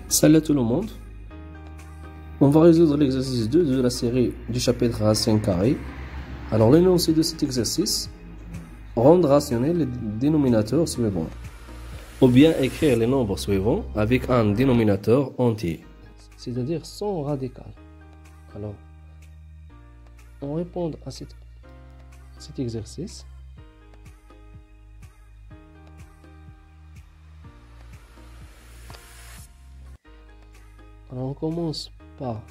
Salut à tout le monde. On va résoudre l'exercice 2 de la série du chapitre racine carrée. Alors l'énoncé de cet exercice, rendre rationnel les dénominateurs suivants. Ou bien écrire les nombres suivants avec un dénominateur entier, c'est-à-dire sans radical. Alors, on répond à cet exercice. Alors on commence par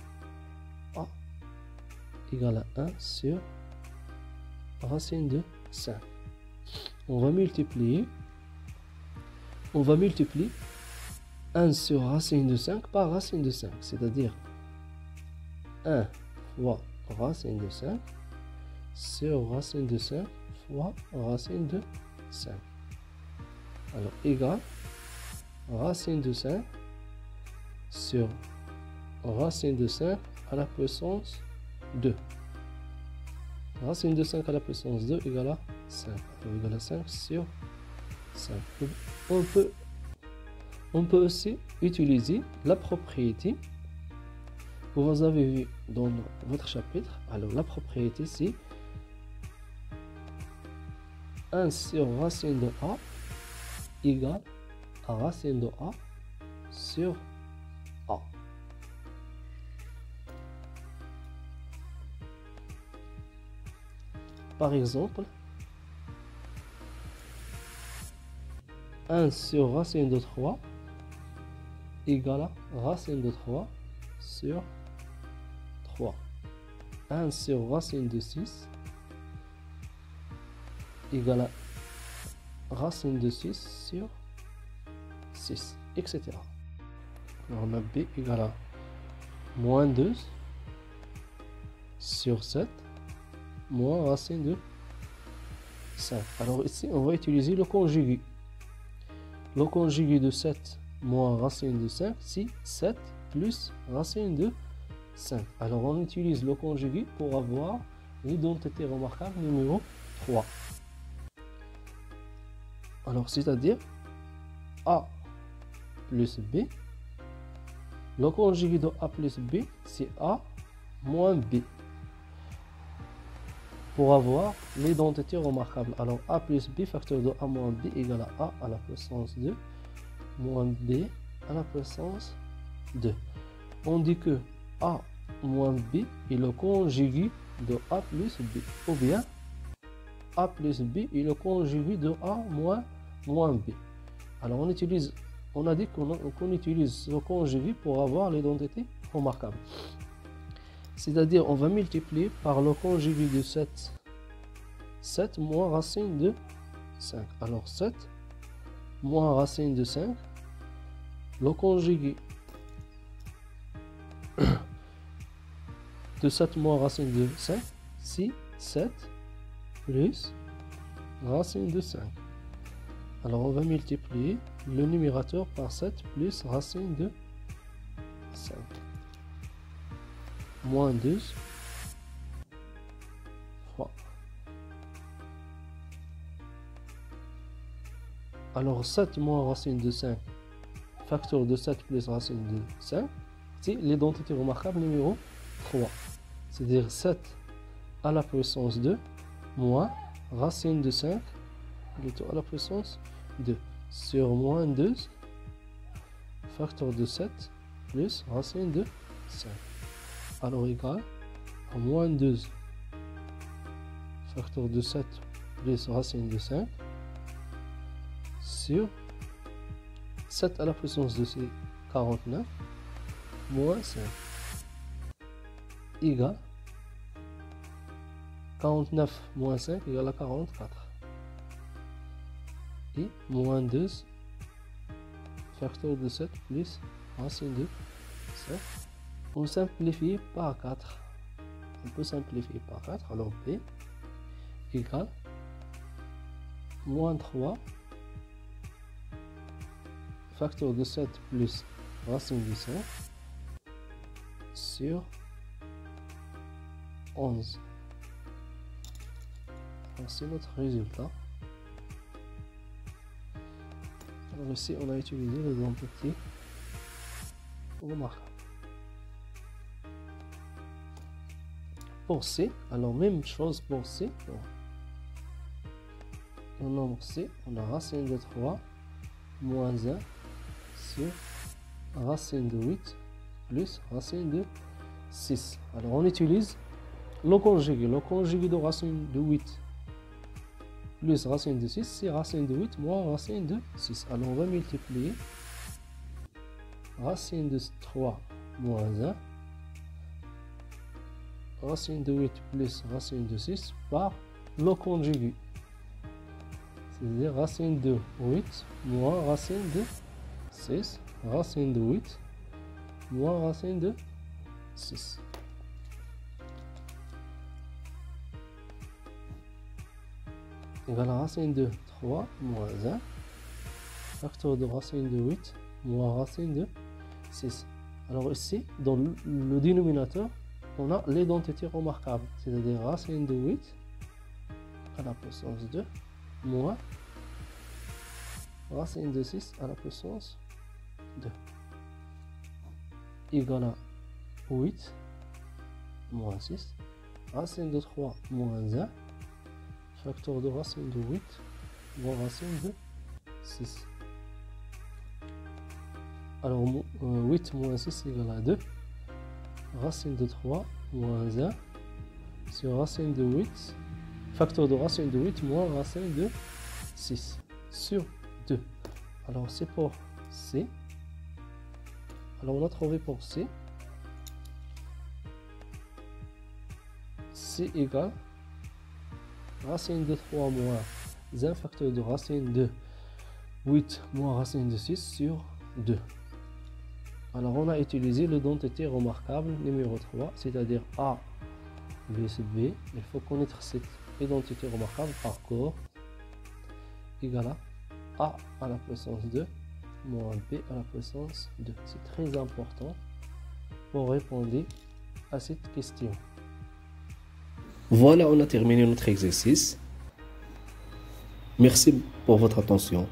A égale à 1 sur racine de 5. On va multiplier 1 sur racine de 5 par racine de 5, c'est-à-dire 1 fois racine de 5 sur racine de 5 fois racine de 5. Alors égal racine de 5 sur racine de 5 à la puissance 2. Racine de 5 à la puissance 2 égale à 5. Alors égale à 5 sur 5. On peut aussi utiliser la propriété que vous avez vu dans votre chapitre. Alors la propriété c'est 1 sur racine de A égale à racine de A sur A. Par exemple, 1 sur racine de 3 égale à racine de 3 sur 3. 1 sur racine de 6 égale à racine de 6 sur 6, etc. Alors on a B égale à moins 2 sur 7 moins racine de 5. Alors ici on va utiliser le conjugué. Le conjugué de 7 moins racine de 5, c'est 7 plus racine de 5. Alors on utilise le conjugué pour avoir l'identité remarquable numéro 3. Alors c'est-à-dire A plus B. Le conjugué de A plus B, c'est A moins B. Pour avoir l'identité remarquable. Alors A plus B, facteur de A moins B égale à A à la puissance 2 moins B à la puissance 2. On dit que A moins B est le conjugué de A plus B. Ou bien A plus B est le conjugué de A moins B. Alors on a dit qu'on utilise le conjugué pour avoir l'identité remarquable. C'est-à-dire on va multiplier par le conjugué de 7. 7 moins racine de 5. Alors 7 moins racine de 5. Le conjugué de 7 moins racine de 5, c'est 7 plus racine de 5. Alors on va multiplier le numérateur par 7 plus racine de 5. Moins 2 fois. Alors 7 moins racine de 5, facteur de 7 plus racine de 5, c'est l'identité remarquable numéro 3. C'est-à-dire 7 à la puissance 2 moins racine de 5 plutôt à la puissance 2 sur moins 2 facteur de 7 plus racine de 5. Alors égal à moins 2 facteur de 7 plus racine de 5 sur 7 à la puissance de 49 moins 5 égale 49 moins 5 égale à 44 et moins 2 facteur de 7 plus racine de 5. On simplifie par 4. On peut simplifier par 4. Alors B égale moins 3 facteur de 7 plus racine de 5 sur 11. C'est notre résultat. Alors ici on a utilisé l'identité remarquable. Pour C, alors même chose pour C. Le nombre C, on a racine de 3 moins 1 sur racine de 8 plus racine de 6. Alors on utilise le conjugué de racine de 8 plus racine de 6, c'est racine de 8 moins racine de 6. Alors on va multiplier racine de 3 moins 1, racine de 8 plus racine de 6 par le conjugué. C'est-à-dire racine de 8 moins racine de 6, racine de 8 moins racine de 6. Égal à racine de 3 moins 1, facteur de racine de 8 moins racine de 6. Alors ici, dans le dénominateur, on a l'identité remarquable, c'est-à-dire racine de 8 à la puissance 2 moins racine de 6 à la puissance 2 égal à 8 moins 6, racine de 3 moins 1, facteur de racine de 8 moins racine de 6. Alors 8 moins 6 égale à 2, racine de 3 moins 1 sur racine de 8, facteur de racine de 8 moins racine de 6 sur 2. Alors c'est pour C. Alors on a trouvé pour C. C égale racine de 3 moins 1 facteur de racine de 8 moins racine de 6 sur 2. Alors on a utilisé l'identité remarquable numéro 3, c'est-à-dire A plus B. Il faut connaître cette identité remarquable par corps égale à la puissance 2 moins B à la puissance 2. C'est très important pour répondre à cette question. Voilà, on a terminé notre exercice. Merci pour votre attention.